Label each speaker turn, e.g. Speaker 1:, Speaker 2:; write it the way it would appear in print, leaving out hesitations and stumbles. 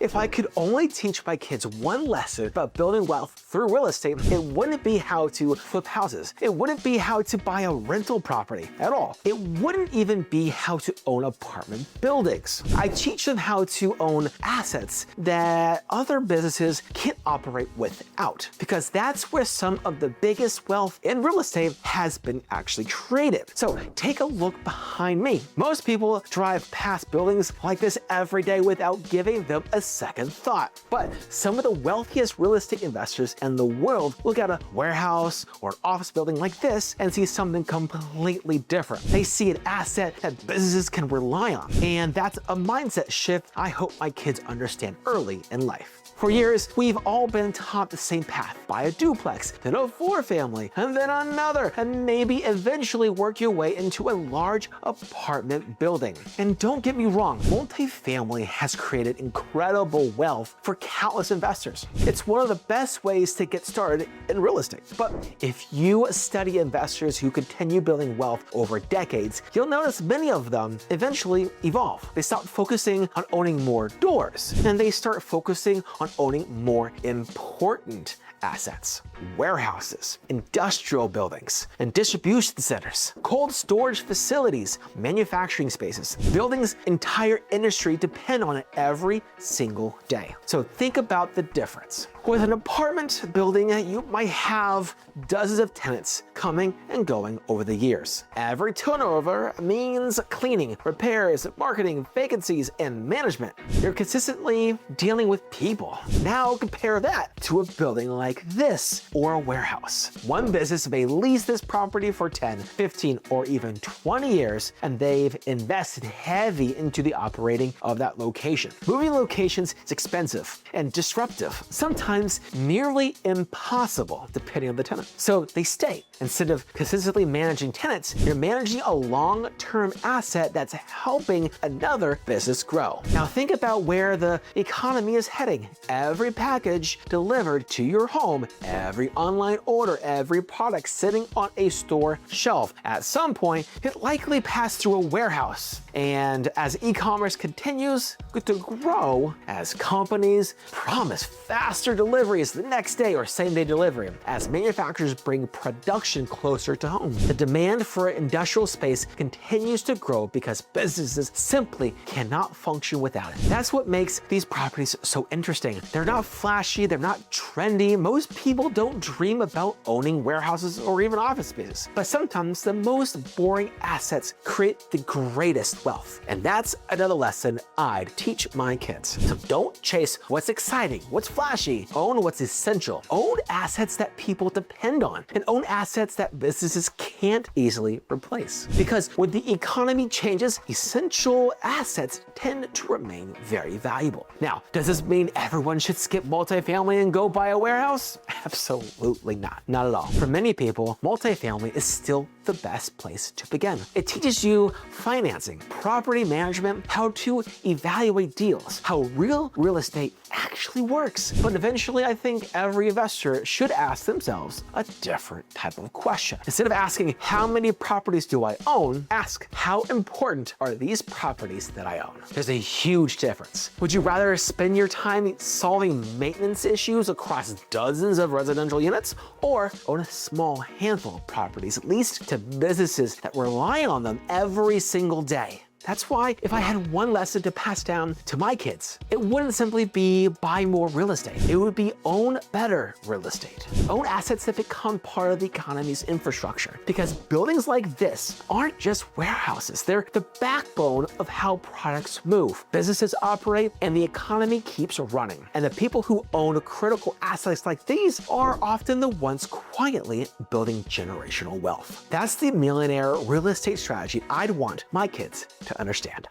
Speaker 1: If I could only teach my kids one lesson about building wealth through real estate, it wouldn't be how to flip houses. It wouldn't be how to buy a rental property at all. It wouldn't even be how to own apartment buildings. I teach them how to own assets that other businesses can't operate without, because that's where some of the biggest wealth in real estate has been actually created. So take a look behind me. Most people drive past buildings like this every day without giving them a second thought. But some of the wealthiest real estate investors in the world look at a warehouse or an office building like this and see something completely different. They see an asset that businesses can rely on. And that's a mindset shift I hope my kids understand early in life. For years, we've all been taught the same path. Buy a duplex, then a four-family, and then another, and maybe eventually work your way into a large apartment building. And don't get me wrong, multifamily has created incredible wealth for countless investors. It's one of the best ways to get started in real estate. But if you study investors who continue building wealth over decades, you'll notice many of them eventually evolve. They stop focusing on owning more doors, and they start focusing on owning more important assets: warehouses, industrial buildings, and distribution centers, cold storage facilities, manufacturing spaces. Buildings' entire industry depend on it every single day. So think about the difference. With an apartment building, you might have dozens of tenants coming and going over the years. Every turnover means cleaning, repairs, marketing, vacancies, and management. You're consistently dealing with people. Now compare that to a building like this or a warehouse. One business may lease this property for 10, 15, or even 20 years, and they've invested heavy into the operating of that location. Moving locations is expensive and disruptive, sometimes nearly impossible depending on the tenant. So they stay. Instead of consistently managing tenants, you're managing a long-term asset that's helping another business grow. Now think about where the economy is heading. Every package delivered to your home, every online order, every product sitting on a store shelf, at some point, it likely passed through a warehouse. And as e-commerce continues to grow, as companies promise faster deliveries the next day or same-day delivery, as manufacturers bring production closer to home, the demand for industrial space continues to grow because businesses simply cannot function without it. That's what makes these properties so interesting. They're not flashy, they're not trendy. Most people don't dream about owning warehouses or even office spaces. But sometimes the most boring assets create the greatest wealth. And that's another lesson I'd teach my kids. So don't chase what's exciting, what's flashy. Own what's essential. Own assets that people depend on, and own assets that businesses can't easily replace. Because when the economy changes, essential assets tend to remain very valuable. Now, does this mean everyone should skip multifamily and go buy a warehouse? Absolutely not. Not at all. For many people, multifamily is still the best place to begin. It teaches you financing, property management, how to evaluate deals, how real estate actually works. But eventually, I think every investor should ask themselves a different type of question. Instead of asking, how many properties do I own? Ask, how important are these properties that I own? There's a huge difference. Would you rather spend your time solving maintenance issues across dozens of residential units, or own a small handful of properties leased to businesses that rely on them every single day? That's why if I had one lesson to pass down to my kids, it wouldn't simply be buy more real estate. It would be own better real estate. Own assets that become part of the economy's infrastructure. Because buildings like this aren't just warehouses. They're the backbone of how products move, businesses operate, and the economy keeps running. And the people who own critical assets like these are often the ones quietly building generational wealth. That's the millionaire real estate strategy I'd want my kids to understand.